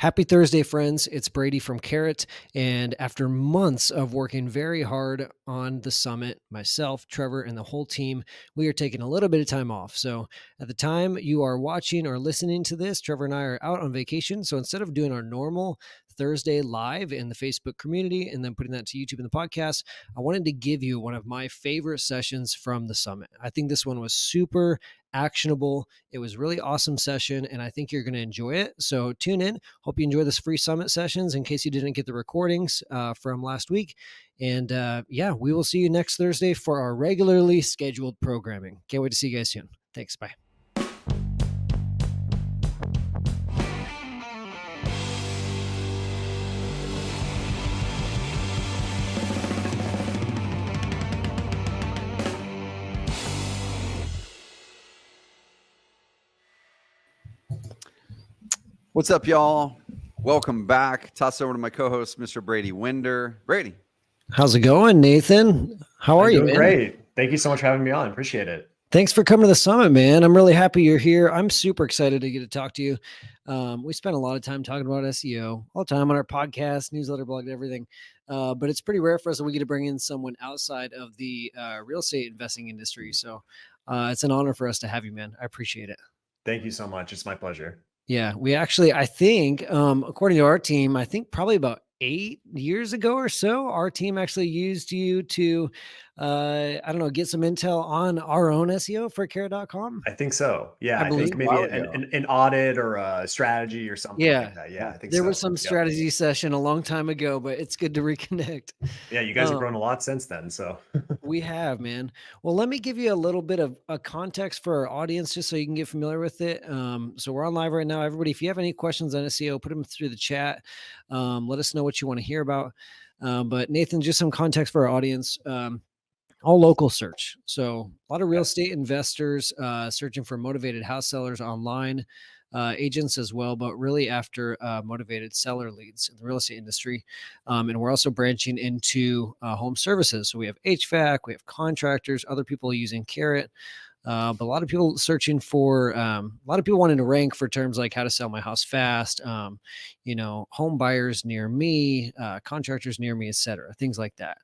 Happy Thursday, friends. It's Brady from Carrot. And after months of working very hard on the summit, myself, Trevor, and the whole team, we are taking a little bit of time off. So at the time you are watching or listening to this, Trevor and I are out on vacation. So instead of doing our normal Thursday live in the Facebook community and then putting that to YouTube and the podcast, I wanted to give you one of my favorite sessions from the summit. I think this one was super actionable. It was really awesome session, and I think you're going to enjoy it. So tune in. Hope you enjoy this free summit sessions in case you didn't get the recordings from last week. And yeah, we will see you next Thursday for our regularly scheduled programming. Can't wait to see you guys soon. Thanks. Bye. What's up, y'all? Welcome back. Toss over to my co-host, Mr. Brady Winder. Brady. How's it going, Nathan? How are you, man? Great. Thank you so much for having me on. Appreciate it. Thanks for coming to the summit, man. I'm really happy you're here. I'm super excited to get to talk to you. We spend a lot of time talking about SEO all the time on our podcast, newsletter, blog, everything. But it's pretty rare for us that we get to bring in someone outside of the real estate investing industry. So it's an honor for us to have you, man. I appreciate it. Thank you so much. It's my pleasure. Yeah, we actually, I think, according to our team, I think probably about 8 years ago or so, our team actually used you to, I don't know, get some intel on our own SEO for care.com. I think so. Yeah, I think maybe an audit or a strategy or something like that. Yeah, I think there was some strategy session a long time ago, but it's good to reconnect. Yeah, you guys have grown a lot since then. So we have, man. Well, let me give you a little bit of a context for our audience just so you can get familiar with it. So we're on live right now. Everybody, if you have any questions on SEO, put them through the chat. Let us know what you want to hear about. But Nathan, just some context for our audience. All local search. So a lot of real estate investors searching for motivated house sellers online, agents as well, but really after motivated seller leads in the real estate industry. And we're also branching into home services. So we have HVAC, we have contractors, other people using Carrot. But a lot of people searching for, a lot of people wanting to rank for terms like how to sell my house fast, home buyers near me, contractors near me, et cetera, things like that.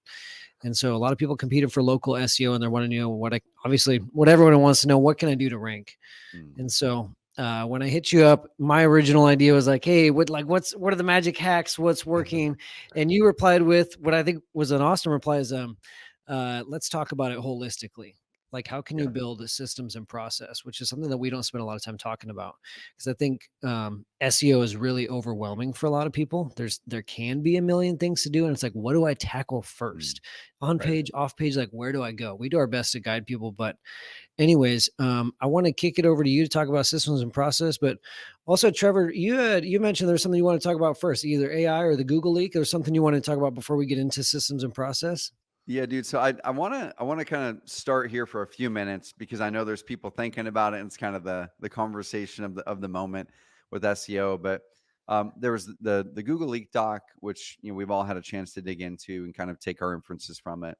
And so a lot of people competed for local SEO and they're wanting to know obviously what everyone wants to know, what can I do to rank? And so when I hit you up, my original idea was like, hey, what are the magic hacks? What's working? And you replied with what I think was an awesome reply is, let's talk about it holistically. Like, how can you build a systems and process, which is something that we don't spend a lot of time talking about. Because I think SEO is really overwhelming for a lot of people. There can be a million things to do. And it's like, what do I tackle first? On page, off page, like, where do I go? We do our best to guide people. But anyways, I want to kick it over to you to talk about systems and process. But also, Trevor, you mentioned there's something you want to talk about first, either AI or the Google leak, or something you want to talk about before we get into systems and process. Yeah, dude. So I want to kind of start here for a few minutes because I know there's people thinking about it and it's kind of the conversation of the moment with SEO. But there was the Google Leak doc, which we've all had a chance to dig into and kind of take our inferences from it.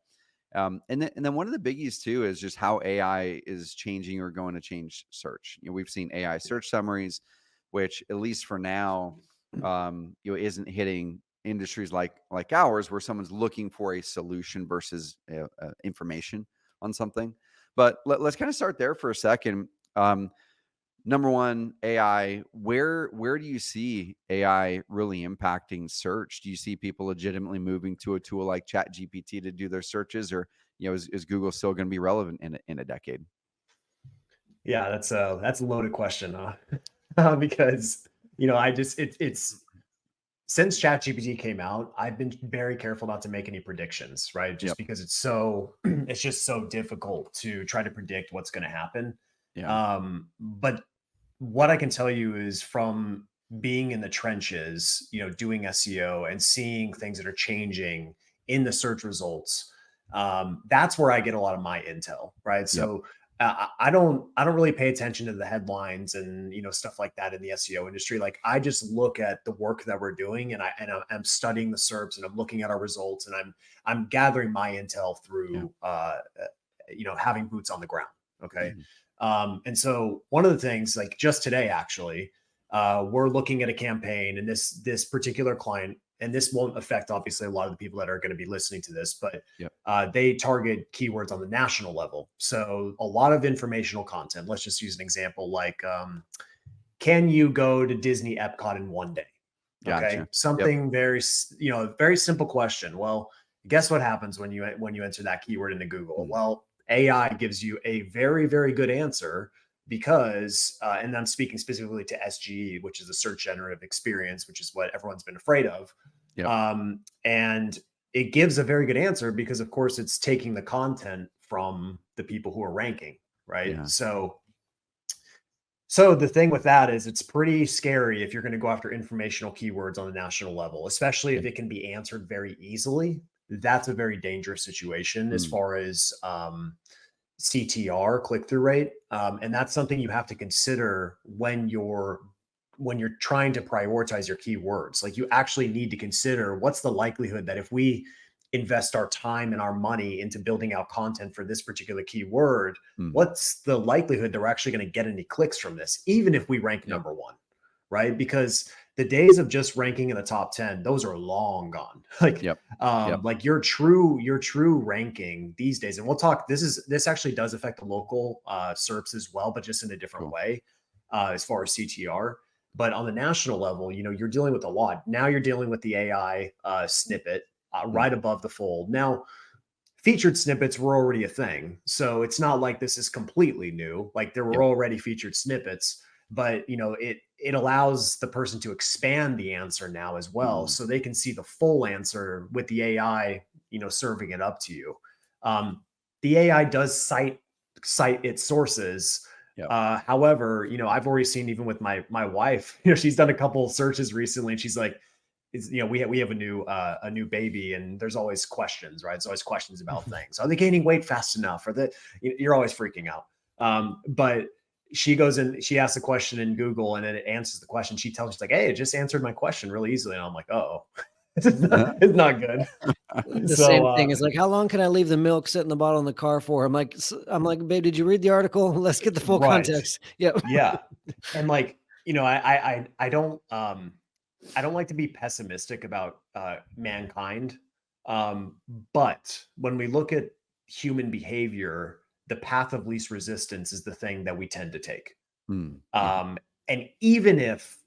And then one of the biggies too is just how AI is changing or going to change search. We've seen AI search summaries, which at least for now, isn't hitting industries like ours, where someone's looking for a solution versus information on something. But let's kind of start there for a second. Number one, AI. Where do you see AI really impacting search? Do you see people legitimately moving to a tool like ChatGPT to do their searches, or is Google still going to be relevant in a decade? Yeah, that's a loaded question, because it's since ChatGPT came out, I've been very careful not to make any predictions, right? Just because it's just so difficult to try to predict what's going to happen. Yeah. But what I can tell you is from being in the trenches, doing SEO and seeing things that are changing in the search results, that's where I get a lot of my intel, right? So I don't really pay attention to the headlines and stuff like that in the SEO industry. Like, I just look at the work that we're doing, and I'm studying the SERPs, and I'm looking at our results, and I'm gathering my intel through having boots on the ground. Okay. And so one of the things, like just today, actually, we're looking at a campaign, and this particular client, and this won't affect obviously a lot of the people that are going to be listening to this, but Yep. they target keywords on the national level. So a lot of informational content. Let's just use an example like, can you go to Disney Epcot in one day? Okay, Gotcha. something very, very simple question. Well, guess what happens when you enter that keyword into Google? Mm. Well, AI gives you a very, very good answer because, and I'm speaking specifically to SGE, which is a search generative experience, which is what everyone's been afraid of. Yep. And it gives a very good answer because, of course, it's taking the content from the people who are ranking, right? Yeah. So the thing with that is it's pretty scary if you're going to go after informational keywords on a national level, especially if Yeah. it can be answered very easily. That's a very dangerous situation as Mm. far as CTR, click-through rate. And that's something you have to consider when you're trying to prioritize your keywords. Like, you actually need to consider what's the likelihood that if we invest our time and our money into building out content for this particular keyword, Mm. what's the likelihood that we're actually going to get any clicks from this, even if we rank Yep. number one, right? Because the days of just ranking in the top 10, those are long gone. Like, Yep. like your true ranking these days. And we'll talk, this actually does affect the local SERPs as well, but just in a different Cool. way, as far as CTR. But on the national level, you're dealing with a lot. Now you're dealing with the AI snippet right above the fold. Now, featured snippets were already a thing, so it's not like this is completely new. Like, there were Yep. already featured snippets, but it allows the person to expand the answer now as well, Mm. so they can see the full answer with the AI, serving it up to you. The AI does cite its sources. Yep. However, I've already seen, even with my wife, she's done a couple searches recently, and she's like, we have a new baby, and there's always questions, right? There's always questions about things. Are they gaining weight fast enough? You're always freaking out. But she goes and she asks a question in Google, and then it answers the question. She's like, hey, it just answered my question really easily. And I'm like, oh, it's not good. The So same thing is like, how long can I leave the milk sit in the bottle in the car for? I'm like, babe, did you read the article? Let's get the full right. context. Yep. Yeah. And like, I don't like to be pessimistic about mankind. But when we look at human behavior, the path of least resistance is the thing that we tend to take. Mm. And even if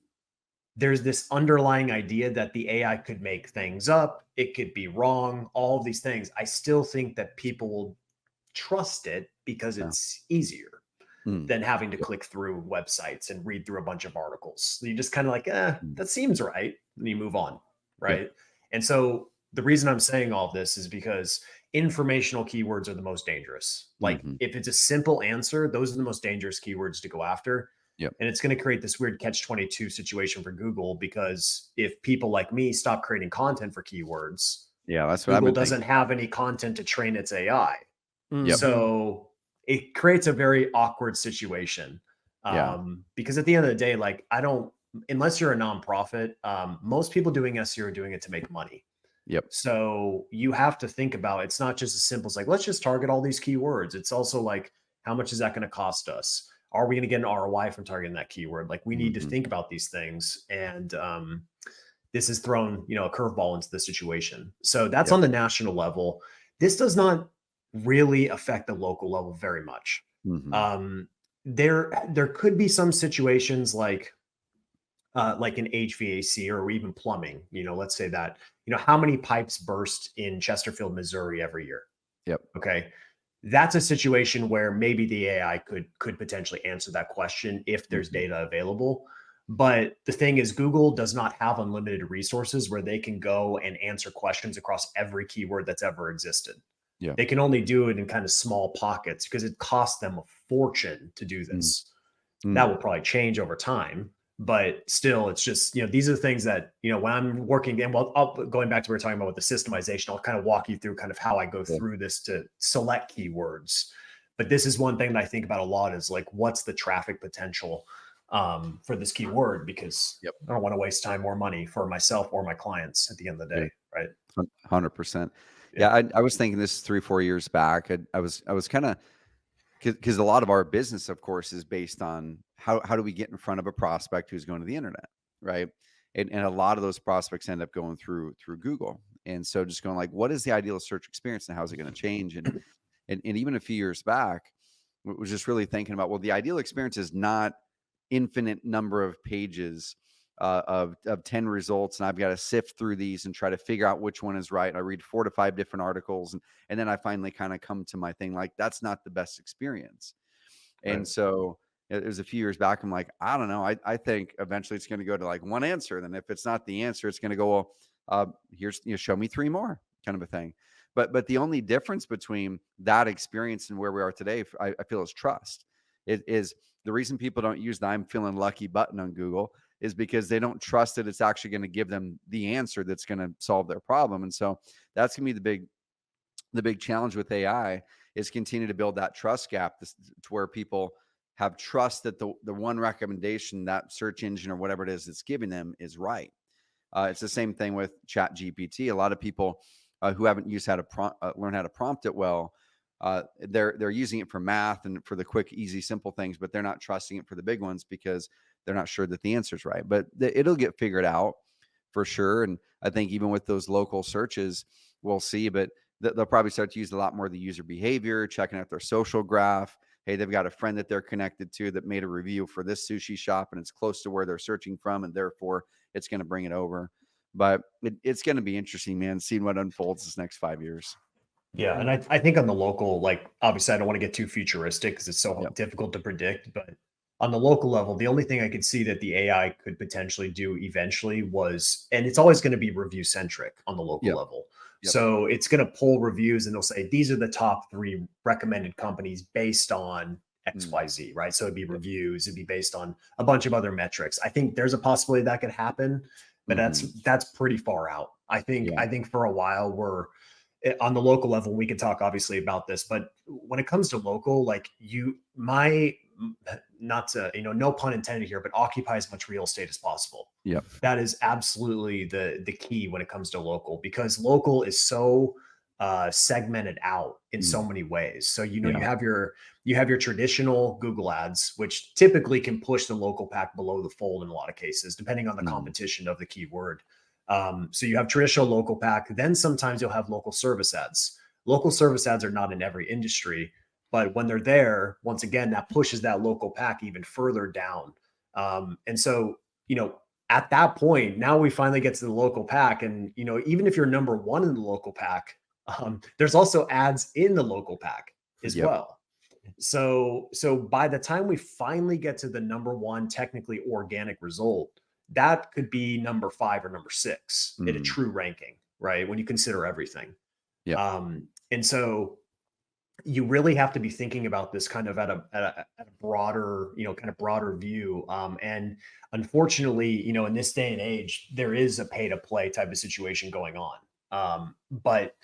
there's this underlying idea that the AI could make things up, it could be wrong, all of these things, I still think that people will trust it because Yeah. it's easier Mm. than having to Yep. click through websites and read through a bunch of articles. So you just kind of like, Mm. that seems right. And you move on. Right. Yep. And so the reason I'm saying all of this is because informational keywords are the most dangerous. Like, Mhm. if it's a simple answer, those are the most dangerous keywords to go after. Yep. And it's going to create this weird catch-22 situation for Google, because if people like me stop creating content for keywords, Yeah, that's what I've Google been thinking. doesn't have any content to train its AI. Mhm. So it creates a very awkward situation. Yeah. Because at the end of the day, like, unless you're a nonprofit, most people doing SEO are doing it to make money. Yep. So you have to think about, it's not just as simple as like, let's just target all these keywords. It's also like, how much is that going to cost us? Are we going to get an ROI from targeting that keyword? Like, we need to Mhm. think about these things. And this has thrown, a curveball into the situation. So that's Yep. on the national level. This does not really affect the local level very much. Mhm. There could be some situations like in HVAC or even plumbing. Let's say that, how many pipes burst in Chesterfield, Missouri every year? Yep. Okay. That's a situation where maybe the AI could potentially answer that question if there's Mhm. data available. But the thing is, Google does not have unlimited resources where they can go and answer questions across every keyword that's ever existed. Yeah. They can only do it in kind of small pockets because it costs them a fortune to do Mm. this. That Mm. will probably change over time, but still, it's just, these are the things that, when I'm working, and going back to what we were talking about with the systemization, I'll kind of walk you through kind of how I go Cool. through this to select keywords. But this is one thing that I think about a lot, is like, what's the traffic potential for this keyword? Because Yep. I don't want to waste time or money for myself or my clients at the end of the Yeah. day. Right. 100%. Yeah. Yeah, I was thinking this 3-4 years back. I was kind of, because a lot of our business, of course, is based on how do we get in front of a prospect who's going to the internet, right? And a lot of those prospects end up going through Google. And so just going like, what is the ideal search experience and how is it going to change? And even a few years back, was just really thinking about, well, the ideal experience is not infinite number of pages of 10 results, and I've got to sift through these and try to figure out which one is right. I read 4 to 5 different articles, and then I finally kind of come to my thing. Like, that's not the best experience. And Right. so it was a few years back. I'm like, I don't know. I think eventually it's going to go to like one answer. Then if it's not the answer, it's going to go, well, here's, show me 3 more, kind of a thing. But the only difference between that experience and where we are today, I feel, is trust. It is the reason people don't use the "I'm feeling lucky" button on Google is because they don't trust that it's actually going to give them the answer that's going to solve their problem. And so that's going to be the big challenge with AI, is continue to build that trust gap to where people have trust that the one recommendation that search engine or whatever it is that's giving them is right. It's the same thing with Chat GPT. A lot of people who haven't used how to learn how to prompt it well, they're using it for math and for the quick, easy, simple things, but they're not trusting it for the big ones because they're not sure that the answer is right. But it'll get figured out for sure. And I think even with those local searches, we'll see. But they'll probably start to use a lot more of the user behavior, checking out their social graph. Hey, they've got a friend that they're connected to that made a review for this sushi shop, and it's close to where they're searching from, and therefore it's going to bring it over. But it's going to be interesting, man, seeing what unfolds this next 5 years. Yeah. And I think on the local, like, obviously I don't want to get too futuristic because it's so Yep. difficult to predict, but on the local level, the only thing I could see that the AI could potentially do eventually was, and it's always going to be review centric on the local Yep. level. Yep. So it's going to pull reviews and they'll say, these are the top 3 recommended companies based on XYZ, right? So it'd be reviews, it'd be based on a bunch of other metrics. I think there's a possibility that could happen, but that's pretty far out. I think for a while we're on the local level. We could talk obviously about this, but when it comes to local, like not to, no pun intended here, but occupy as much real estate as possible. Yep. That is absolutely the key when it comes to local, because local is so segmented out in so many ways. So, you have your traditional Google ads, which typically can push the local pack below the fold in a lot of cases, depending on the competition of the keyword. So you have traditional local pack, then sometimes you'll have local service ads. Local service ads are not in every industry, but when they're there, once again, that pushes that local pack even further down. And so, at that point, now we finally get to the local pack. And, even if you're number 1 in the local pack, there's also ads in the local pack as well. So by the time we finally get to the number 1 technically organic result, that could be number 5 or number 6 in a true ranking, right? When you consider everything. Yeah. And so you really have to be thinking about this kind of at a broader, kind of broader view. And unfortunately, in this day and age, there is a pay to play type of situation going on. But,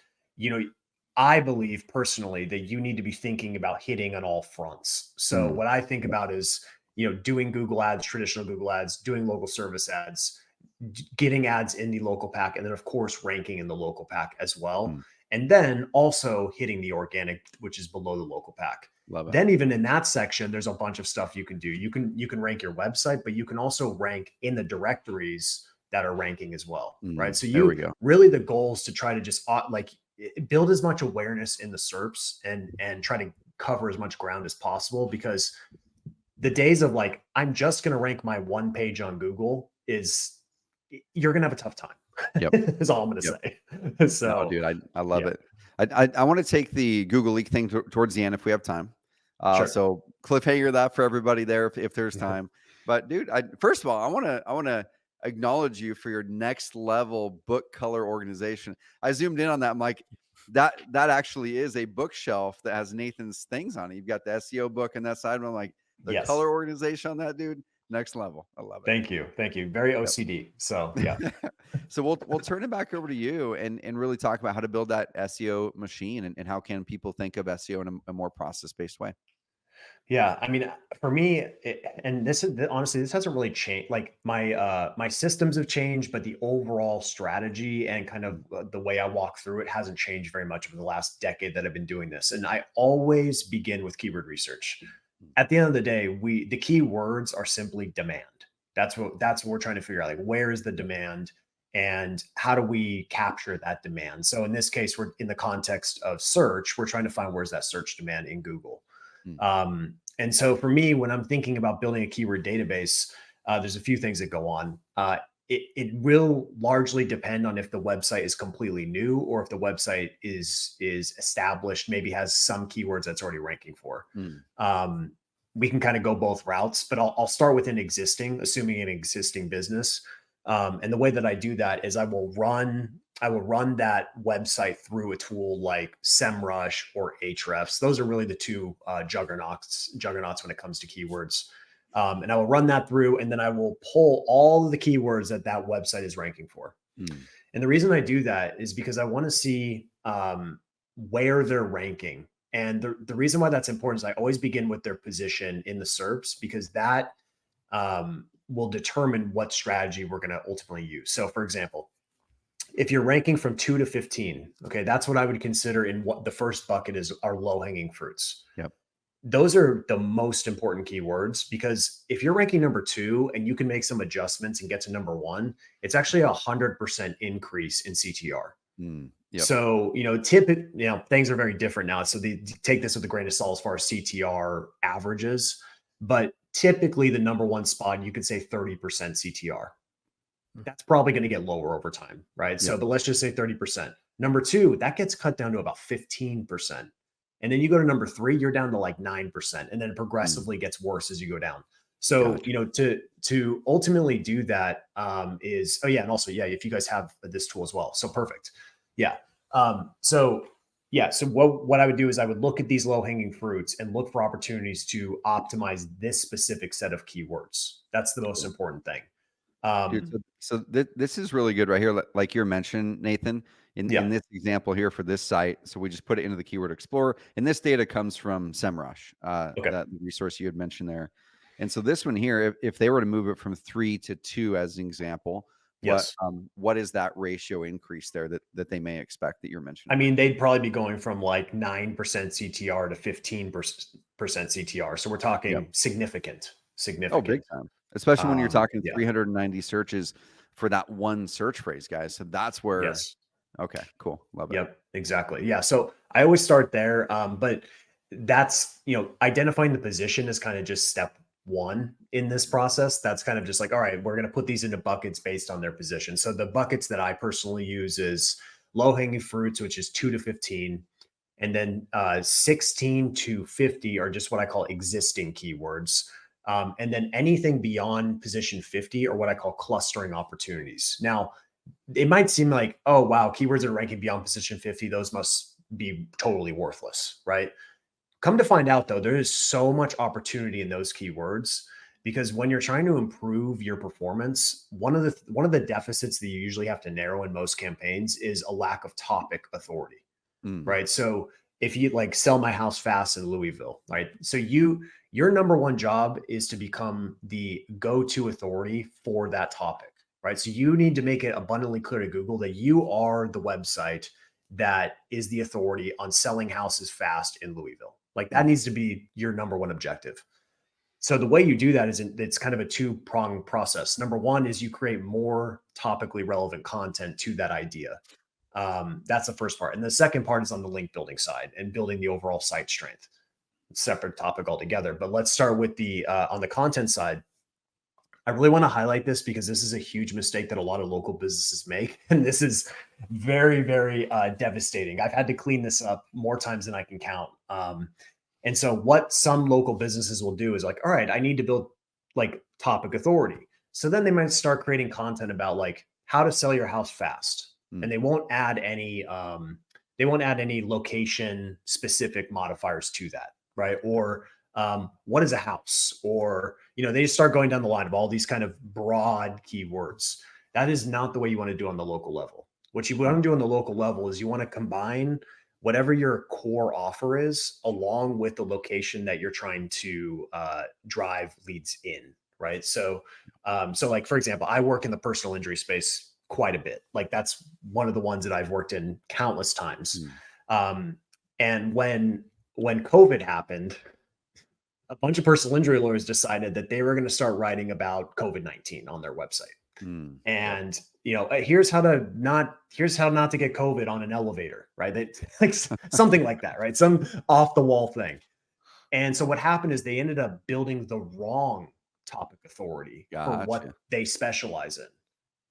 I believe personally that you need to be thinking about hitting on all fronts. So what I think about is, doing Google ads, traditional Google ads, doing local service ads, getting ads in the local pack, and then of course ranking in the local pack as well. And then also hitting the organic, which is below the local pack. Love it. Then even in that section, there's a bunch of stuff you can do. You can rank your website, but you can also rank in the directories that are ranking as well, right? So There we go. really, the goal is to try to just build as much awareness in the SERPs and try to cover as much ground as possible, because the days of like, I'm just going to rank my 1 page on Google you're going to have a tough time. Yep. Is all I'm going to say. So, no, dude, I love it. I want to take the Google Leak thing towards the end if we have time. Sure. So cliffhanger that for everybody there if there's time. But dude, first of all, I want to acknowledge you for your next level book color organization. I zoomed in on that. I'm like, that actually is a bookshelf that has Nathan's things on it. You've got the SEO book on that side. And I'm like, the color organization on that, dude, next level. I love it. Thank you. Very OCD. So yeah. So we'll turn it back over to you and really talk about how to build that SEO machine and how can people think of SEO in a more process-based way. Yeah, I mean, for me, and honestly, this hasn't really changed. Like my systems have changed, but the overall strategy and kind of the way I walk through it hasn't changed very much over the last decade that I've been doing this. And I always begin with keyword research. at the end of the day, the key words are simply demand. That's what we're trying to figure out. Like, where is the demand and how do we capture that demand? So in this case, we're in the context of search, we're trying to find where's that search demand in Google. Mm. And so for me, when I'm thinking about building a keyword database, there's a few things that go on. It will largely depend on if the website is completely new or if the website is established, maybe has some keywords that's already ranking for. Mm. We can kind of go both routes, but I'll start with assuming an existing business. And the way that I do that is I will run that website through a tool like SEMrush or Ahrefs. Those are really the two juggernauts when it comes to keywords. And I will run that through, and then I will pull all of the keywords that website is ranking for. Mm. And the reason I do that is because I want to see where they're ranking. And the reason why that's important is I always begin with their position in the SERPs, because that will determine what strategy we're going to ultimately use. So for example, if you're ranking from 2 to 15, okay, that's what I would consider in what the first bucket is our low hanging fruits. Yep. Those are the most important keywords, because if you're ranking number 2 and you can make some adjustments and get to number 1, it's actually 100% increase in CTR. Mm. Yep. So, things are very different now. So take this with a grain of salt as far as CTR averages, but typically the number 1 spot, you could say 30% CTR. That's probably going to get lower over time, right? Yep. So, but let's just say 30%. Number 2, that gets cut down to about 15%. And then you go to number 3, you're down to like 9%. And then it progressively gets worse as you go down. So, Gotcha. To ultimately do that is, and also, if you guys have this tool as well. So perfect. Yeah. So what I would do is I would look at these low hanging fruits and look for opportunities to optimize this specific set of keywords. That's the most important thing. Dude, so this is really good right here. Like you're mentioning, Nathan, in this example here for this site. So we just put it into the Keyword Explorer, and this data comes from SEMrush, that resource you had mentioned there. And so this one here, if they were to move it from 3 to 2 as an example, what is that ratio increase there that they may expect that you're mentioning? I mean, they'd probably be going from like 9% CTR to 15% CTR. So we're talking significant. Oh, big time. Especially when you're talking 390 searches for that one search phrase, guys. So that's where. Yes. Okay, cool. Love it. Yep, exactly. Yeah. So I always start there. But that's, identifying the position is kind of just step 1 in this process. That's kind of just like, all right, we're going to put these into buckets based on their position. So the buckets that I personally use is low hanging fruits, which is 2 to 15. And then 16 to 50 are just what I call existing keywords. And then anything beyond position 50 are what I call clustering opportunities. Now, it might seem like, oh, wow, keywords are ranking beyond position 50. Those must be totally worthless, right? Come to find out, though, there is so much opportunity in those keywords, because when you're trying to improve your performance, one of the deficits that you usually have to narrow in most campaigns is a lack of topic authority, right? So if you like sell my house fast in Louisville, right? So your number 1 job is to become the go-to authority for that topic, right? So you need to make it abundantly clear to Google that you are the website that is the authority on selling houses fast in Louisville. Like that needs to be your number 1 objective. So the way you do that is it's kind of a 2-pronged process. Number 1 is you create more topically relevant content to that idea. That's the first part. And the second part is on the link building side and building the overall site strength. Separate topic altogether. But let's start with the on the content side. I really want to highlight this because this is a huge mistake that a lot of local businesses make. And this is very, very devastating. I've had to clean this up more times than I can count. And so what some local businesses will do is like, all right, I need to build like topic authority. So then they might start creating content about like how to sell your house fast. And they won't add any location specific modifiers to that, right? Or what is a house? Or, they just start going down the line of all these kind of broad keywords. That is not the way you want to do on the local level. What you want to do on the local level is you want to combine whatever your core offer is along with the location that you're trying to drive leads in, right? So like, for example, I work in the personal injury space quite a bit. Like that's one of the ones that I've worked in countless times. And when COVID happened, a bunch of personal injury lawyers decided that they were going to start writing about COVID-19 on their website. Yep. And here's how not to get COVID on an elevator, right? Like something like that, right? Some off the wall thing. And so what happened is they ended up building the wrong topic authority for what Gotcha. they specialize in.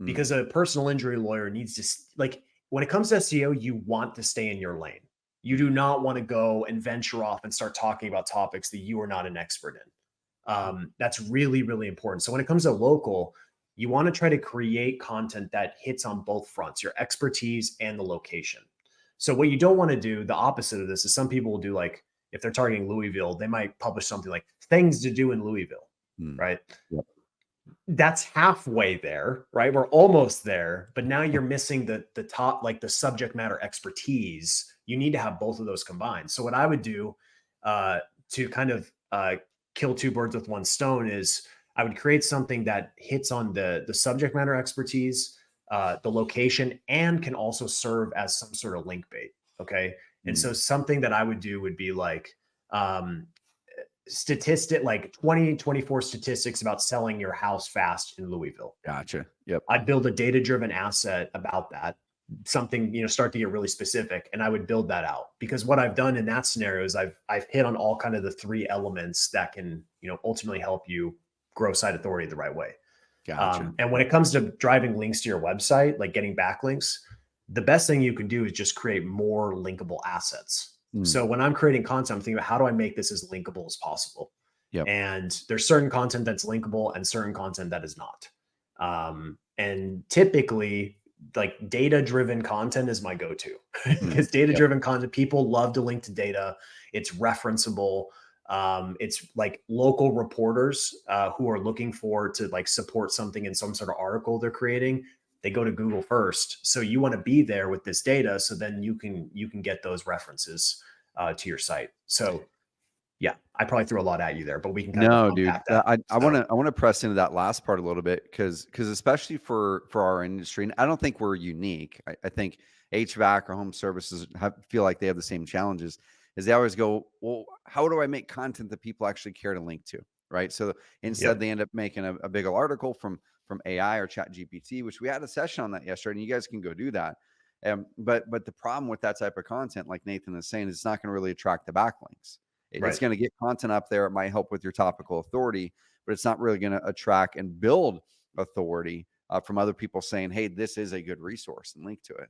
Mm. Because a personal injury lawyer needs to, like, when it comes to SEO, you want to stay in your lane. You do not want to go and venture off and start talking about topics that you are not an expert in. That's really, really important. So when it comes to local, you want to try to create content that hits on both fronts, your expertise and the location. So what you don't want to do, the opposite of this, is some people will do, like, if they're targeting Louisville, they might publish something like things to do in Louisville, Mm. right? Yep. That's halfway there, right? We're almost there, but now you're missing the top, like the subject matter expertise. You need to have both of those combined. So what I would do to kind of kill two birds with one stone is I would create something that hits on the subject matter expertise, the location, and can also serve as some sort of link bait. Okay. And so something that I would do would be like, like 2024 statistics about selling your house fast in Louisville. Gotcha. Yep. I'd build a data-driven asset about that, something, start to get really specific, and I would build that out. Because what I've done in that scenario is I've hit on all kind of the three elements that can, ultimately help you grow site authority the right way. Gotcha. And when it comes to driving links to your website, like getting backlinks, the best thing you can do is just create more linkable assets. So when I'm creating content, I'm thinking about how do I make this as linkable as possible? Yep. And there's certain content that's linkable and certain content that is not. And typically, like, data-driven content is my go-to because data-driven content, people love to link to data. It's referenceable. It's like local reporters who are looking for to like support something in some sort of article they're creating. They go to Google first. So you want to be there with this data, so then you can get those references to your site. So yeah, I probably threw a lot at you there, but we can kind of No, dude. unpack that. I want to press into that last part a little bit because especially for our industry, and I don't think we're unique. I think HVAC or home services feel like they have the same challenges. Is they always go, well, how do I make content that people actually care to link to, right? So instead, they end up making a bigger article from AI or Chat GPT, which we had a session on that yesterday, and you guys can go do that. But the problem with that type of content, like Nathan is saying, is it's not going to really attract the backlinks. It's going to get content up there. It might help with your topical authority, but it's not really going to attract and build authority from other people saying, hey, this is a good resource, and link to it.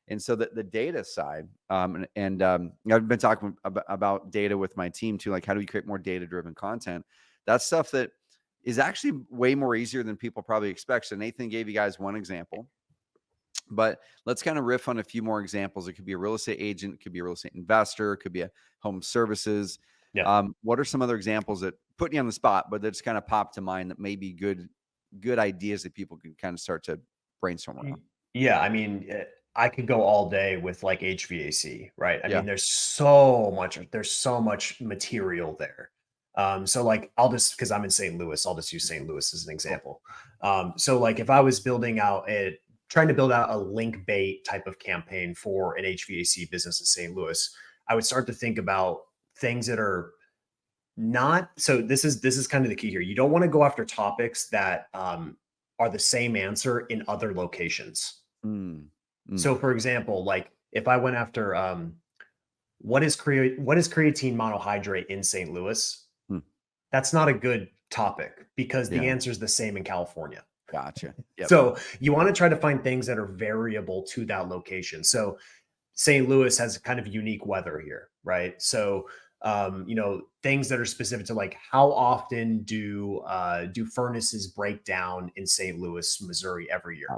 And so the data side, I've been talking about data with my team too, like how do we create more data-driven content? That's stuff that is actually way more easier than people probably expect. So Nathan gave you guys one example, but let's kind of riff on a few more examples. It could be a real estate agent, it could be a real estate investor, it could be a home services. What are some other examples that put you on the spot, but that just kind of pop to mind that may be good ideas that people can kind of start to brainstorm around? Yeah, I mean, I could go all day with like HVAC, right? I Yeah. mean, there's so much material there. So like, because I'm in St. Louis, I'll just use St. Louis as an example. So like if I was trying to build out a link bait type of campaign for an HVAC business in St. Louis, I would start to think about things that are not, so this is kind of the key here. You don't want to go after topics that are the same answer in other locations. So for example, like if I went after what is creatine monohydrate in St. Louis, that's not a good topic because the answer is the same in California. Gotcha. Yep. So you want to try to find things that are variable to that location. So St. Louis has kind of unique weather here, right? So things that are specific to like how often do furnaces break down in St. Louis, Missouri every year?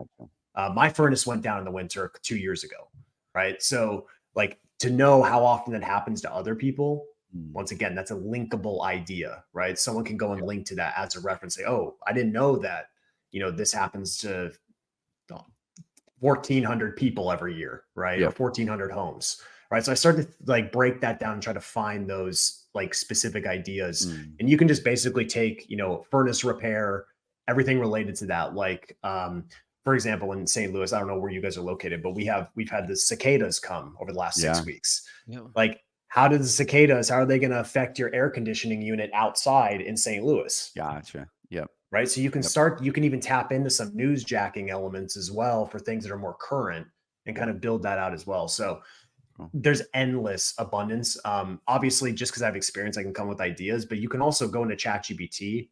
My furnace went down in the winter 2 years ago, right? So like to know how often that happens to other people, once again, that's a linkable idea, right? Someone can go and link to that as a reference, say, oh, I didn't know that, this happens to 1,400 people every year, right? Or 1,400 homes, right? So I started to like break that down and try to find those like specific ideas. And you can just basically take, furnace repair, everything related to that. Like, for example, in St. Louis, I don't know where you guys are located, but we've had the cicadas come over the last 6 weeks. Like how do the cicadas, how are they going to affect your air conditioning unit outside in St. Louis? Gotcha. Yep. Right. So you can Yep. start, you can even tap into some newsjacking elements as well for things that are more current and kind of build that out as well. So Cool. there's endless abundance. Obviously, just because I have experience, I can come with ideas, but you can also go into ChatGPT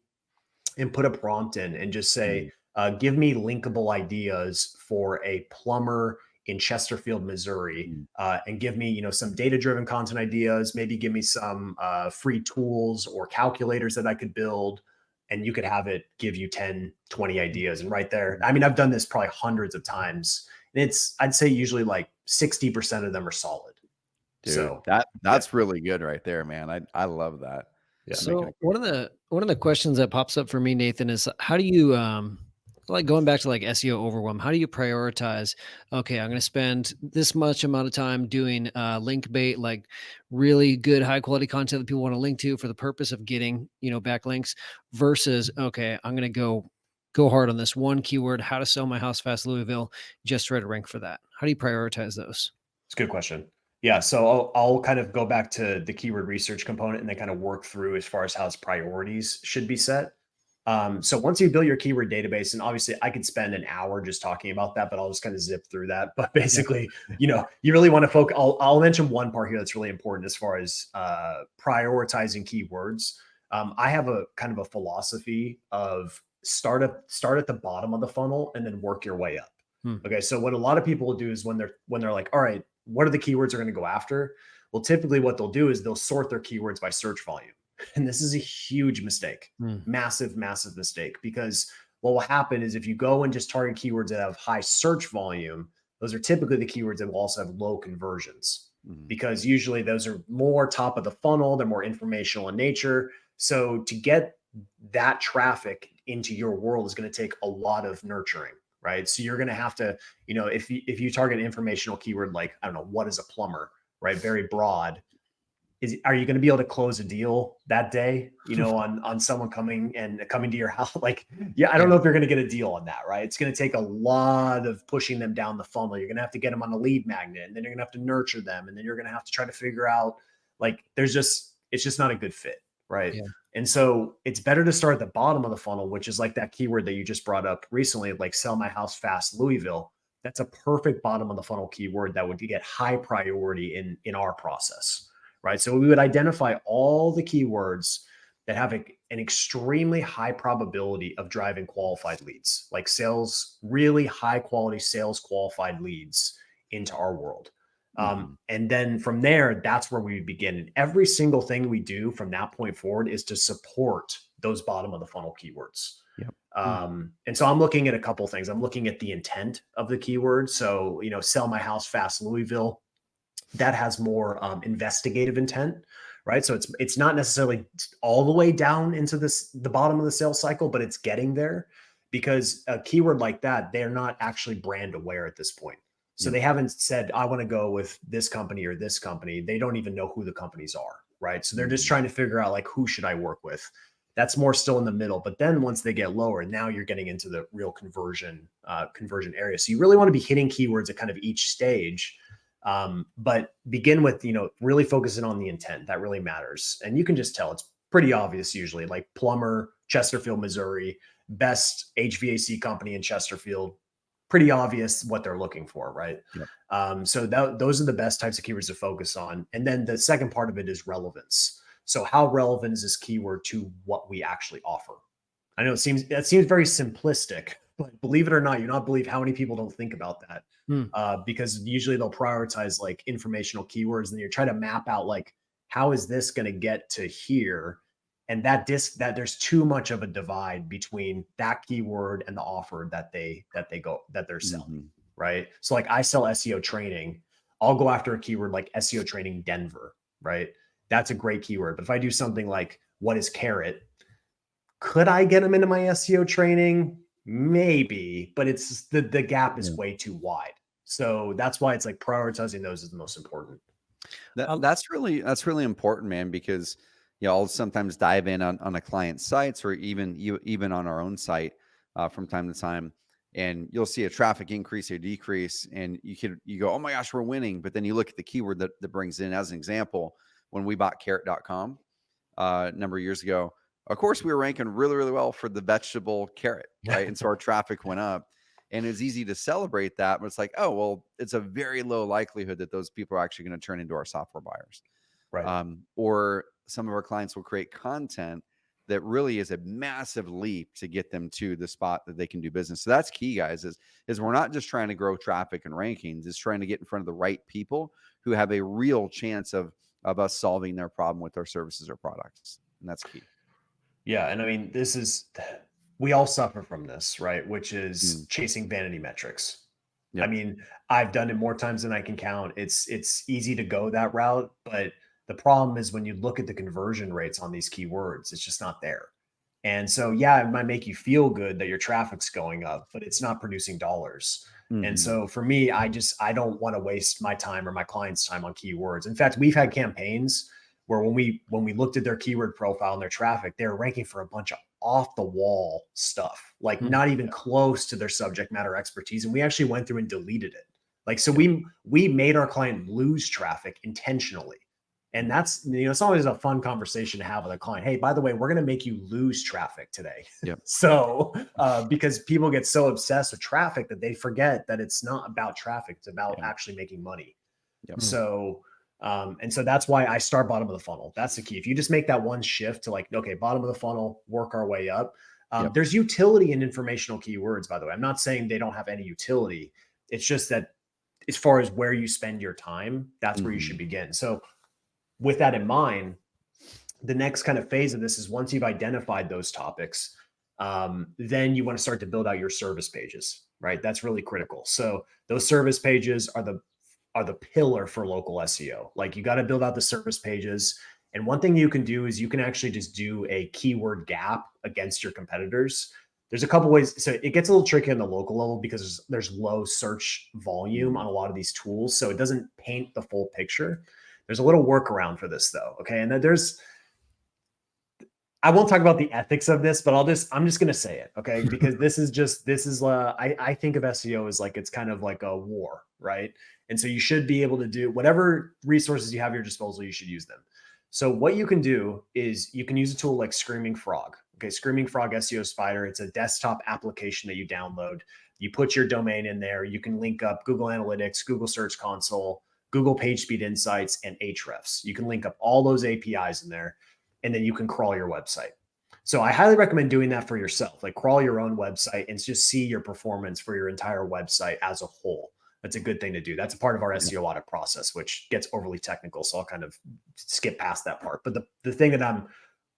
and put a prompt in and just say, give me linkable ideas for a plumber in Chesterfield, Missouri, and give me, some data-driven content ideas. Maybe give me some free tools or calculators that I could build, and you could have it give you 10, 20 ideas. And right there, I mean, I've done this probably hundreds of times. And I'd say usually like 60% of them are solid. Dude, So that's really good right there, man. I love that. Yeah. So one of the questions that pops up for me, Nathan, is how do you like going back to like SEO overwhelm, how do you prioritize, okay, I'm going to spend this much amount of time doing link bait, like really good high quality content that people want to link to for the purpose of getting, backlinks versus, okay, I'm going to go hard on this one keyword, how to sell my house fast Louisville, just try to rank for that. How do you prioritize those? It's a good question. Yeah, so I'll kind of go back to the keyword research component and then kind of work through as far as how its priorities should be set. So once you build your keyword database, and obviously I could spend an hour just talking about that, but I'll just kind of zip through that. But basically, you really want to focus. I'll mention one part here that's really important as far as prioritizing keywords. I have a kind of a philosophy of start at the bottom of the funnel and then work your way up. Okay, so what a lot of people will do is when they're like, all right, what are the keywords they're going to go after? Well, typically what they'll do is they'll sort their keywords by search volume. And this is a huge mistake, massive, massive mistake, because what will happen is if you go and just target keywords that have high search volume, those are typically the keywords that will also have low conversions because usually those are more top of the funnel. They're more informational in nature. So to get that traffic into your world is going to take a lot of nurturing. Right. So you're going to have to, if you target an informational keyword, like, I don't know, what is a plumber, right? Very broad. Are you going to be able to close a deal that day, on someone coming to your house? Like, I don't know if you're going to get a deal on that, right? It's going to take a lot of pushing them down the funnel. You're going to have to get them on a lead magnet, and then you're going to have to nurture them. And then you're going to have to try to figure out, like, it's just not a good fit. Right. Yeah. And so it's better to start at the bottom of the funnel, which is like that keyword that you just brought up recently, like sell my house fast Louisville. That's a perfect bottom of the funnel keyword that would get high priority in our process. Right. So we would identify all the keywords that have an extremely high probability of driving qualified leads, like really high quality sales qualified leads into our world. And then from there, that's where we begin. And every single thing we do from that point forward is to support those bottom of the funnel keywords. Yep. And so I'm looking at a couple of things. I'm looking at the intent of the keyword. So, sell my house fast Louisville, that has more investigative intent, right? So it's not necessarily all the way down into the bottom of the sales cycle, but it's getting there because a keyword like that, they're not actually brand aware at this point. So they haven't said, I want to go with this company or this company. They don't even know who the companies are, right? So they're just trying to figure out, like, who should I work with? That's more still in the middle. But then once they get lower, now you're getting into the real conversion area. So you really want to be hitting keywords at kind of each stage, but begin with, really focusing on the intent. That really matters. And you can just tell it's pretty obvious usually, like plumber, Chesterfield, Missouri, best HVAC company in Chesterfield. Pretty obvious what they're looking for, right? Yep. So those are the best types of keywords to focus on. And then the second part of it is relevance. So how relevant is this keyword to what we actually offer? I know that seems very simplistic, but believe it or not, you not believe how many people don't think about that because usually they'll prioritize like informational keywords, and you're trying to map out like, how is this going to get to here? And that there's too much of a divide between that keyword and the offer that they're selling, right? So like I sell SEO training, I'll go after a keyword like SEO training Denver, right? That's a great keyword. But if I do something like what is carrot, could I get them into my SEO training? Maybe, but it's the gap is way too wide. So that's why it's like prioritizing those is the most important. That's really important, man, because I'll sometimes dive in on a client's sites or even on our own site from time to time. and you'll see a traffic increase or decrease, and you go, oh my gosh, we're winning. But then you look at the keyword that brings in. As an example, when we bought carrot.com a number of years ago, of course, we were ranking really, really well for the vegetable carrot, right? And so our traffic went up, and it's easy to celebrate that, but it's like, oh, well, it's a very low likelihood that those people are actually going to turn into our software buyers. Right. Or some of our clients will create content that really is a massive leap to get them to the spot that they can do business. So that's key, guys, is we're not just trying to grow traffic and rankings, it's trying to get in front of the right people who have a real chance of us solving their problem with our services or products. And that's key. Yeah. And I mean, we all suffer from this, right? Which is chasing vanity metrics. Yep. I mean, I've done it more times than I can count. It's easy to go that route, but the problem is when you look at the conversion rates on these keywords, it's just not there. And so, yeah, it might make you feel good that your traffic's going up, but it's not producing dollars. And so for me, I don't want to waste my time or my clients' time on keywords. In fact, we've had campaigns where when we looked at their keyword profile and their traffic, they were ranking for a bunch of off the wall stuff, like not even close to their subject matter expertise. And we actually went through and deleted it. Like, so we made our client lose traffic intentionally. And that's, it's always a fun conversation to have with a client. Hey, by the way, we're going to make you lose traffic today. Yep. So, because people get so obsessed with traffic that they forget that it's not about traffic. It's about actually making money. Yep. So, and so that's why I start bottom of the funnel. That's the key. If you just make that one shift to like, okay, bottom of the funnel, work our way up. There's utility in informational keywords, by the way. I'm not saying they don't have any utility. It's just that as far as where you spend your time, that's where you should begin. So with that in mind, the next kind of phase of this is once you've identified those topics, then you want to start to build out your service pages, right? That's really critical. So those service pages are the pillar for local SEO. Like, you got to build out the service pages. And one thing you can do is you can actually just do a keyword gap against your competitors. There's a couple ways. So it gets a little tricky on the local level because there's low search volume on a lot of these tools. So it doesn't paint the full picture. There's a little workaround for this though. Okay. And then I won't talk about the ethics of this, but I'm just going to say it. Okay. Because I think of SEO as like, it's kind of like a war, right? And so you should be able to do whatever resources you have at your disposal, you should use them. So what you can do is you can use a tool like Screaming Frog. Okay. Screaming Frog SEO Spider. It's a desktop application that you download. You put your domain in there. You can link up Google Analytics, Google Search Console, Google PageSpeed Insights, and Ahrefs. You can link up all those APIs in there, and then you can crawl your website. So I highly recommend doing that for yourself, like crawl your own website and just see your performance for your entire website as a whole. That's a good thing to do. That's a part of our SEO audit process, which gets overly technical. So I'll kind of skip past that part. But the thing that I'm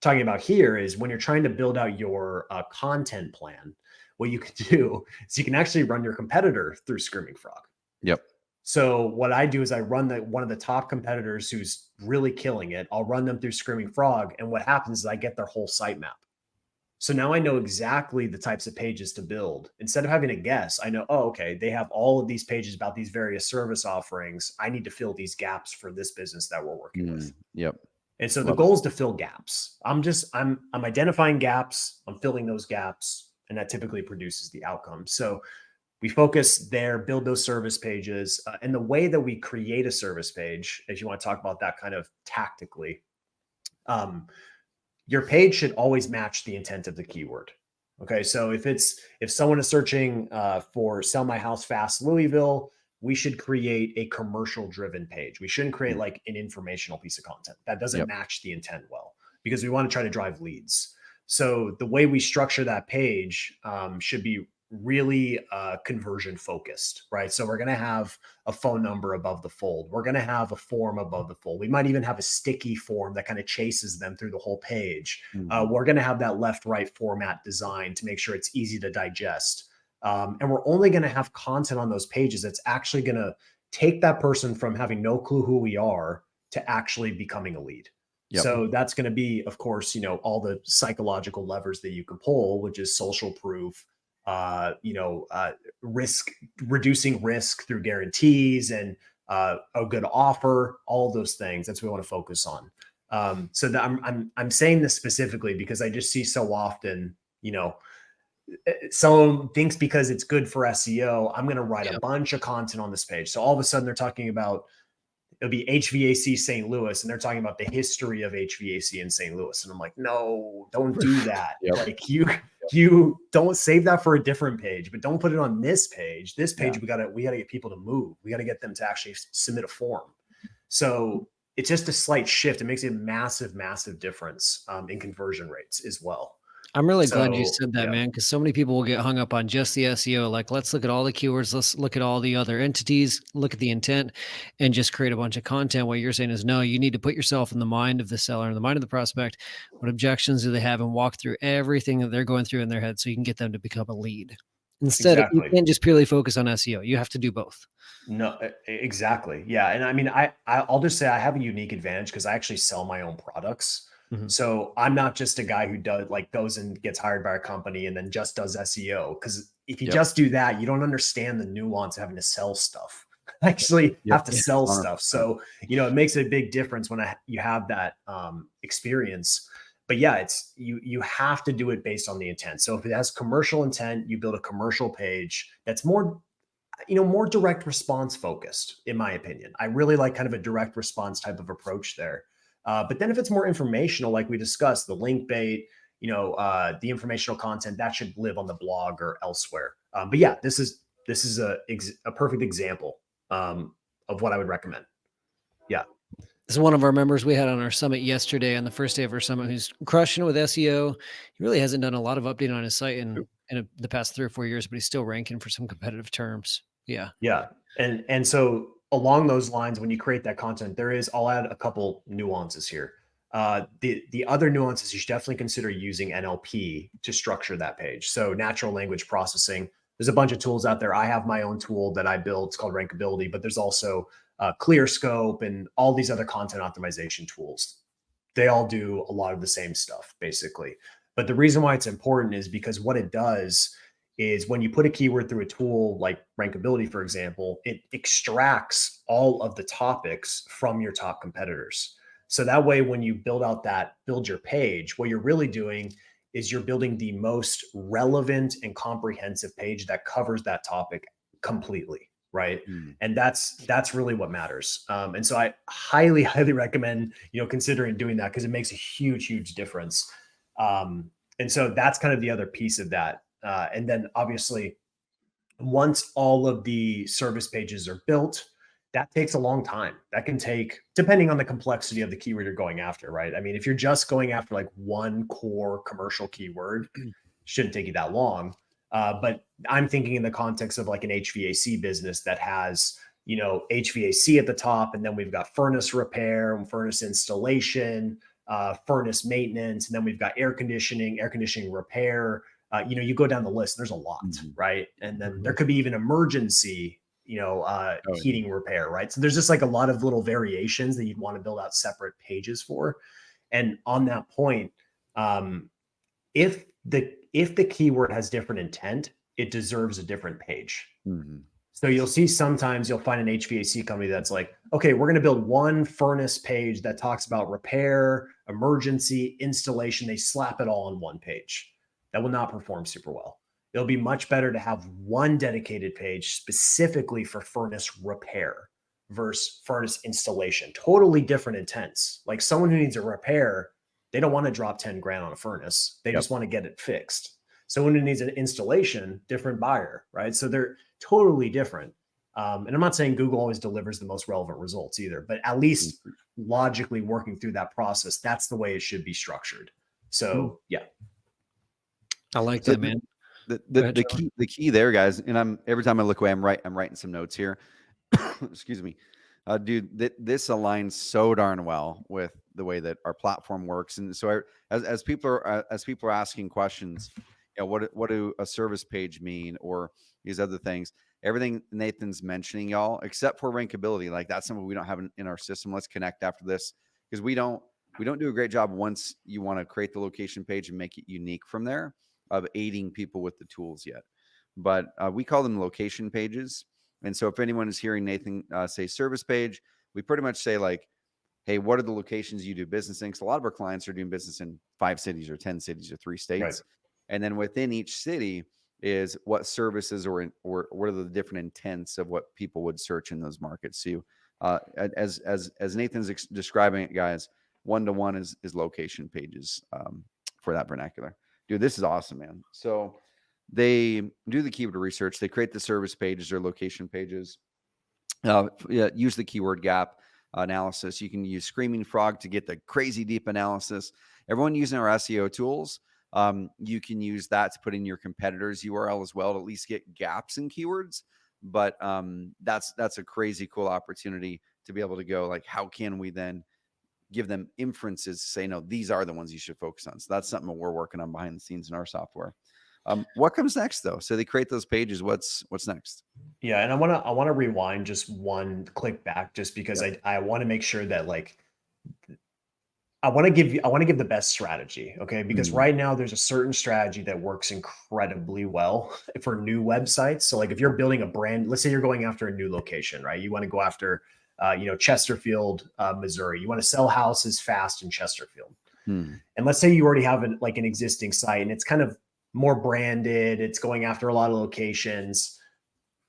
talking about here is when you're trying to build out your content plan, what you can do is you can actually run your competitor through Screaming Frog. Yep. So what I do is I run one of the top competitors who's really killing it. I'll run them through Screaming Frog. And what happens is I get their whole sitemap. So now I know exactly the types of pages to build. Instead of having to guess, I know, oh, okay, they have all of these pages about these various service offerings. I need to fill these gaps for this business that we're working with. Yep. And so the goal is to fill gaps. I'm identifying gaps, I'm filling those gaps, and that typically produces the outcome. So we focus there, build those service pages. And the way that we create a service page, if you want to talk about that kind of tactically, your page should always match the intent of the keyword. Okay. So if someone is searching for sell my house fast Louisville, we should create a commercial driven page. We shouldn't create like an informational piece of content that doesn't match the intent well, because we want to try to drive leads. So the way we structure that page should be really conversion focused, right? So we're going to have a phone number above the fold. We're going to have a form above the fold. We might even have a sticky form that kind of chases them through the whole page. We're going to have that left-right format design to make sure it's easy to digest. And we're only going to have content on those pages that's actually going to take that person from having no clue who we are to actually becoming a lead. So that's going to be, of course, all the psychological levers that you can pull, which is social proof, reducing risk through guarantees and a good offer, all of those things. That's what we want to focus on. So that I'm saying this specifically because I just see so often, someone thinks because it's good for SEO, I'm going to write a Yep. bunch of content on this page. So all of a sudden they're talking about, it'll be HVAC St. Louis, and they're talking about the history of HVAC in St. Louis. And I'm like, no, don't do that. Yep. Like you don't save that for a different page, but don't put it on this page. This page, we gotta get people to move. We got to get them to actually submit a form. So it's just a slight shift. It makes a massive, massive difference in conversion rates as well. I'm really glad you So, said that, yeah. man, because so many people will get hung up on just the SEO. Like, let's look at all the keywords, let's look at all the other entities, look at the intent, and just create a bunch of content. What you're saying is, no, you need to put yourself in the mind of the seller, in the mind of the prospect. What objections do they have, and walk through everything that they're going through in their head so you can get them to become a lead. Instead of, you Exactly. can't just purely focus on SEO. You have to do both. No, exactly. Yeah. And I mean, I'll just say I have a unique advantage because I actually sell my own products. Mhm. So I'm not just a guy who goes and gets hired by a company and then just does SEO. Because if you Yep. just do that, you don't understand the nuance of having to sell stuff. I actually have to sell 100%. stuff. So, it makes a big difference when you have that experience. But yeah, it's you have to do it based on the intent. So if it has commercial intent, you build a commercial page that's more direct response focused, in my opinion. I really like kind of a direct response type of approach there. But then if it's more informational, like we discussed, the link bait, the informational content that should live on the blog or elsewhere. But yeah, this is a perfect example of what I would recommend. Yeah. This is one of our members we had on our summit yesterday, on the first day of our summit, who's crushing it with SEO. He really hasn't done a lot of updating on his site in the past 3 or 4 years, but he's still ranking for some competitive terms. Yeah. Yeah. And so along those lines, when you create that content, I'll add a couple nuances here. The other nuances, you should definitely consider using NLP to structure that page. So natural language processing, there's a bunch of tools out there. I have my own tool that I built. It's called Rankability, but there's also ClearScope and all these other content optimization tools. They all do a lot of the same stuff, basically. But the reason why it's important is because what it does is when you put a keyword through a tool like Rankability, for example, it extracts all of the topics from your top competitors. So that way, when you build your page, what you're really doing is you're building the most relevant and comprehensive page that covers that topic completely, right? Mm. And that's really what matters. And so I highly, highly recommend considering doing that because it makes a huge, huge difference. And so that's kind of the other piece of that. And then obviously, once all of the service pages are built, that takes a long time. That can take, depending on the complexity of the keyword you're going after, right? I mean, if you're just going after like one core commercial keyword, shouldn't take you that long. But I'm thinking in the context of like an HVAC business that has, HVAC at the top, and then we've got furnace repair and furnace installation, furnace maintenance, and then we've got air conditioning repair. You go down the list, there's a lot, right? And then there could be even emergency, heating repair, right? So there's just like a lot of little variations that you'd want to build out separate pages for. And on that point, if the keyword has different intent, it deserves a different page. Mm-hmm. So sometimes you'll find an HVAC company that's like, okay, we're going to build one furnace page that talks about repair, emergency, installation. They slap it all on one page. That will not perform super well. It'll be much better to have one dedicated page specifically for furnace repair versus furnace installation. Totally different intents. Like someone who needs a repair, they don't want to drop 10 grand on a furnace. They just want to get it fixed. Someone who needs an installation, different buyer, right? So they're totally different. And I'm not saying Google always delivers the most relevant results either, but at least logically working through that process, that's the way it should be structured. So yeah. I like that, man. The key there, guys, and every time I look away, I'm writing some notes here. Excuse me. Dude, this aligns so darn well with the way that our platform works. And so as people are asking questions, what do a service page mean, or these other things, everything Nathan's mentioning, y'all, except for Rankability, like that's something we don't have in our system. Let's connect after this, because we don't do a great job once you want to create the location page and make it unique from there of aiding people with the tools yet. But we call them location pages. And so if anyone is hearing Nathan say service page, we pretty much say like, hey, what are the locations you do business in? Because a lot of our clients are doing business in 5 cities or 10 cities or 3 states. Right. And then within each city is what services or what are the different intents of what people would search in those markets. So as Nathan's describing it, guys, 1-to-1 is location pages for that vernacular. Dude, this is awesome, man. So they do the keyword research. They create the service pages or location pages. Use the keyword gap analysis. You can use Screaming Frog to get the crazy deep analysis. Everyone using our SEO tools, you can use that to put in your competitors' URL as well to at least get gaps in keywords. But that's a crazy cool opportunity to be able to go like, how can we then give them inferences to say, no, these are the ones you should focus on. So that's something that we're working on behind the scenes in our software. What comes next though? So they create those pages. What's next? Yeah. And I want to rewind just one click back, just because I want to make sure that like, I want to give the best strategy. Okay. Because right now there's a certain strategy that works incredibly well for new websites. So like if you're building a brand, let's say you're going after a new location, right? You want to go after, Chesterfield, Missouri. You want to sell houses fast in Chesterfield. And let's say you already have an existing site and it's kind of more branded. It's going after a lot of locations.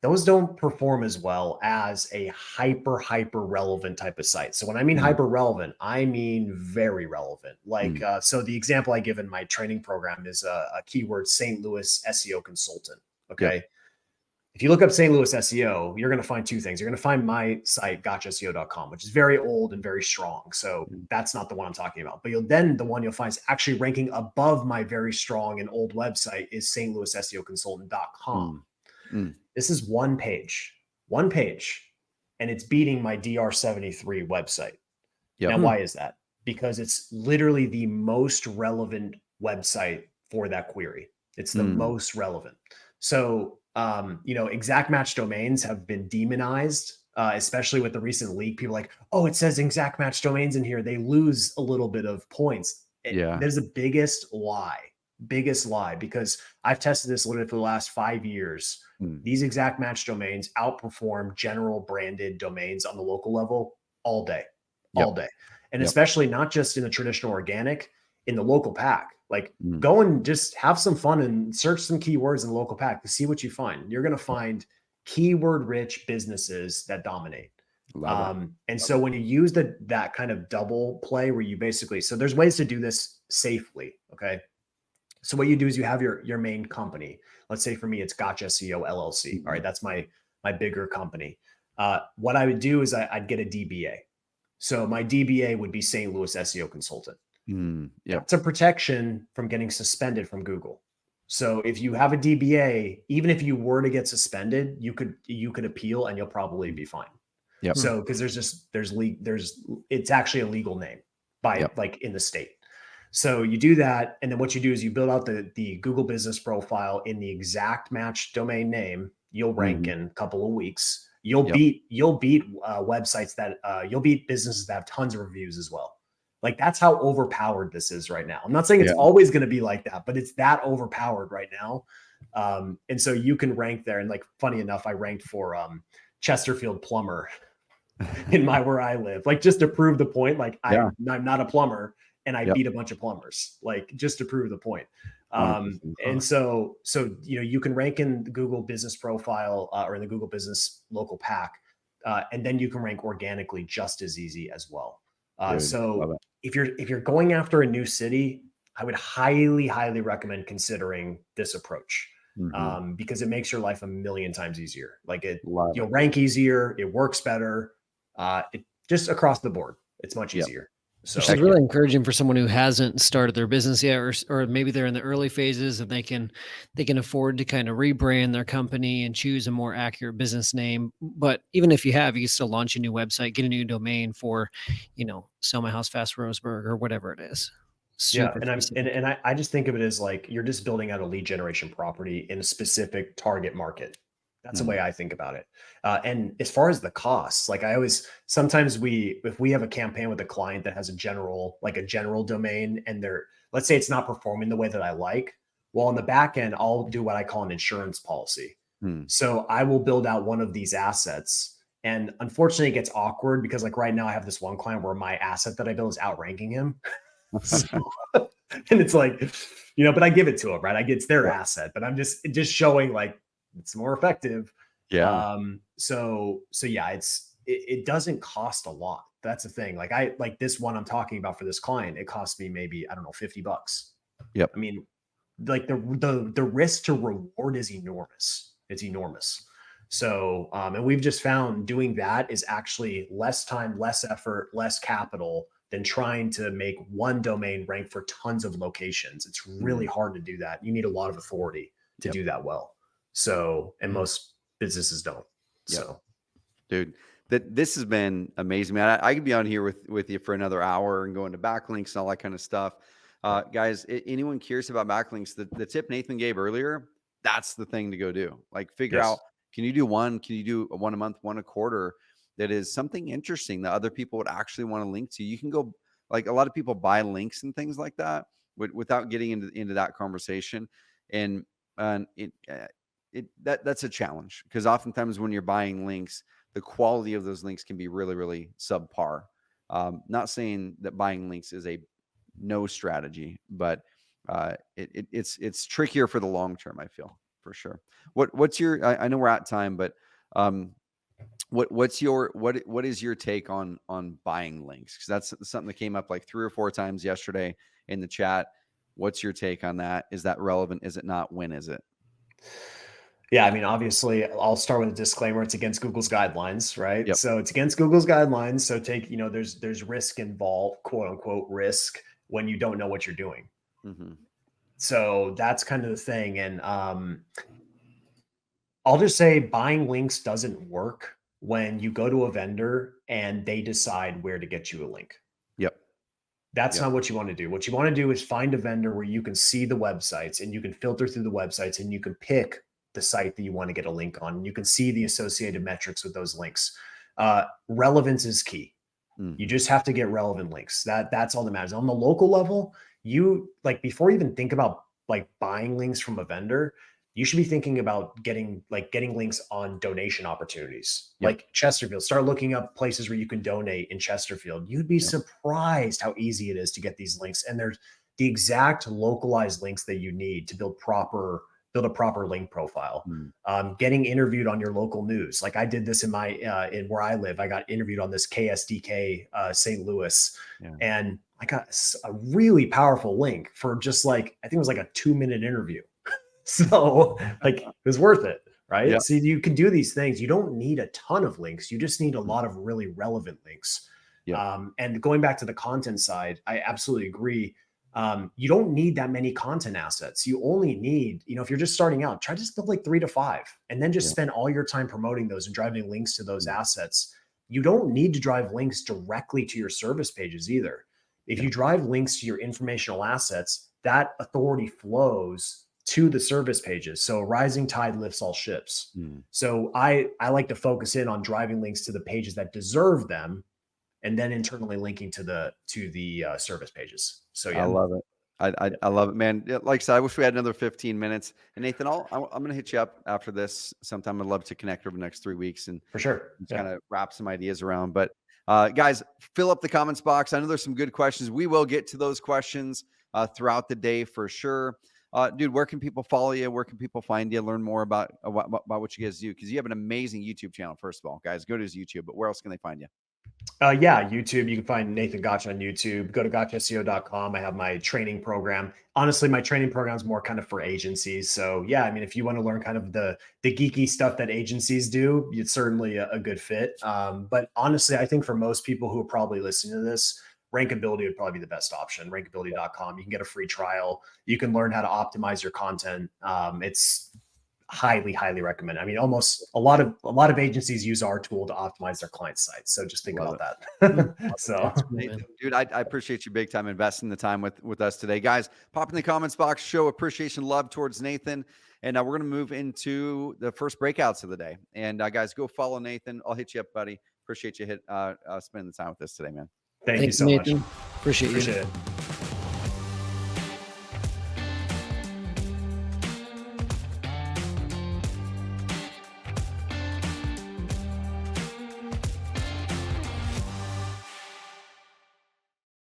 Those don't perform as well as a hyper relevant type of site. So when I mean hyper relevant, I mean very relevant. Like, so the example I give in my training program is a keyword St. Louis SEO consultant. Okay. Yep. If you look up St. Louis SEO, you're going to find two things. You're going to find my site, gotchseo.com, which is very old and very strong. So that's not the one I'm talking about. But the one you'll find is actually ranking above my very strong and old website is stlouisseoconsultant.com. This is one page, and it's beating my DR73 website. Yep. Now, why is that? Because it's literally the most relevant website for that query. It's the most relevant. So, exact match domains have been demonized, especially with the recent leak. People are like, oh, it says exact match domains in here. They lose a little bit of points. There's the biggest lie, because I've tested this literally for the last 5 years. These exact match domains outperform general branded domains on the local level all day. And especially not just in the traditional organic, in the local pack. Like go and just have some fun and search some keywords in the local pack to see what you find. You're going to find keyword rich businesses that dominate. So when you use that kind of double play where you basically, so there's ways to do this safely. Okay. So what you do is you have your main company. Let's say for me, it's Gotch SEO LLC. All right. That's my bigger company. What I would do is I'd get a DBA. So my DBA would be St. Louis SEO consultant. It's a protection from getting suspended from Google. So if you have a DBA, even if you were to get suspended, you could appeal and you'll probably be fine. So because it's actually a legal name by like in the state. So you do that, and then what you do is you build out the Google business profile in the exact match domain name. You'll rank in a couple of weeks. You'll beat websites that you'll beat businesses that have tons of reviews as well. Like that's how overpowered this is right now. I'm not saying it's always going to be like that, but it's that overpowered right now. And so you can rank there. And like, funny enough, I ranked for Chesterfield plumber in where I live, like just to prove the point. Like I'm not a plumber and I beat a bunch of plumbers, like just to prove the point. And so, you can rank in the Google business profile or in the Google business local pack. And then you can rank organically just as easy as well. So if you're going after a new city, I would highly recommend considering this approach because it makes your life a million times easier. Like you'll rank easier, it works better, it just across the board. It's much easier. So which is really encouraging for someone who hasn't started their business yet, or maybe they're in the early phases and they can afford to kind of rebrand their company and choose a more accurate business name. But even if you have, you can still launch a new website, get a new domain for, Sell My House Fast Roseburg or whatever it is. And I just think of it as like you're just building out a lead generation property in a specific target market. That's the way I think about it. And as far as the costs, like sometimes if we have a campaign with a client that has a general domain and let's say it's not performing the way that I like, well, on the back end, I'll do what I call an insurance policy. So I will build out one of these assets. And unfortunately it gets awkward because like right now I have this one client where my asset that I build is outranking him. And it's like, but I give it to them, right? It's their asset, but I'm just showing like it's more effective. Yeah. So yeah, it doesn't cost a lot. That's the thing. Like this one I'm talking about for this client, it cost me maybe, I don't know, $50. Yep. I mean, like the risk to reward is enormous. It's enormous. So, and we've just found doing that is actually less time, less effort, less capital than trying to make one domain rank for tons of locations. It's really hard to do that. You need a lot of authority to do that well. So, and most businesses don't. So, dude, this has been amazing, man. I could be on here with you for another hour and go into backlinks and all that kind of stuff. Guys, anyone curious about backlinks, the tip Nathan gave earlier, that's the thing to go do. Like figure out, can you do one a month, one a quarter that is something interesting that other people would actually want to link to? You can go, like a lot of people buy links and things like that without getting into that conversation. And that's a challenge, because oftentimes when you're buying links, the quality of those links can be really, really subpar. Not saying that buying links is a no strategy, but it's trickier for the long term, I feel, for sure. What's your, I know we're at time, but what is your take on buying links? Because that's something that came up like 3 or 4 times yesterday in the chat. What's your take on that? Is that relevant? Is it not? When is it? Yeah, I mean, obviously, I'll start with a disclaimer. It's against Google's guidelines, right? Yep. So it's against Google's guidelines. So take, there's risk involved, quote unquote risk, when you don't know what you're doing. So that's kind of the thing. And I'll just say buying links doesn't work when you go to a vendor and they decide where to get you a link. Yep. That's not what you want to do. What you want to do is find a vendor where you can see the websites and you can filter through the websites and you can pick the site that you want to get a link on. You can see the associated metrics with those links. Relevance is key. You just have to get relevant links. That's all that matters. On the local level, you like, before you even think about like buying links from a vendor, you should be thinking about getting links on donation opportunities. Like Chesterfield, start looking up places where you can donate in Chesterfield. You'd be surprised how easy it is to get these links. And there's the exact localized links that you need to build a proper link profile. Getting interviewed on your local news. Like I did this in in where I live. I got interviewed on this KSDK St. Louis, and I got a really powerful link for just like, I think it was like a 2-minute interview. So like it was worth it, right? So you can do these things. You don't need a ton of links. You just need a lot of really relevant links. And going back to the content side, I absolutely agree. You don't need that many content assets. You only need, if you're just starting out, try to build like 3 to 5, and then just spend all your time promoting those and driving links to those assets. You don't need to drive links directly to your service pages either. If you drive links to your informational assets, that authority flows to the service pages. So rising tide lifts all ships. So I like to focus in on driving links to the pages that deserve them, and then internally linking to the service pages. So yeah, I love it. I love it, man. Like I said, I wish we had another 15 minutes. And Nathan, I'm going to hit you up after this sometime. I'd love to connect over the next 3 weeks and for sure kind of wrap some ideas around. But guys, fill up the comments box. I know there's some good questions. We will get to those questions throughout the day for sure. Dude, where can people follow you? Where can people find you? Learn more about what you guys do? Because you have an amazing YouTube channel. First of all, guys, go to his YouTube. But where else can they find you? YouTube. You can find Nathan Gotch on YouTube. Go to gotchseo.com. I have my training program. Honestly, my training program is more kind of for agencies. So yeah, I mean, if you want to learn kind of the geeky stuff that agencies do, it's certainly a good fit. But honestly, I think for most people who are probably listening to this, Rankability would probably be the best option. Rankability.com. You can get a free trial. You can learn how to optimize your content. It's highly recommend. I mean, almost a lot of agencies use our tool to optimize their client sites. So just think about that. So dude, I appreciate you big time investing the time with us today. Guys, pop in the comments box, show appreciation, love towards Nathan. And we're going to move into the first breakouts of the day. And guys, go follow Nathan. I'll hit you up, buddy. Appreciate you spending the time with us today, man. Thank you so Nathan. much. Appreciate it.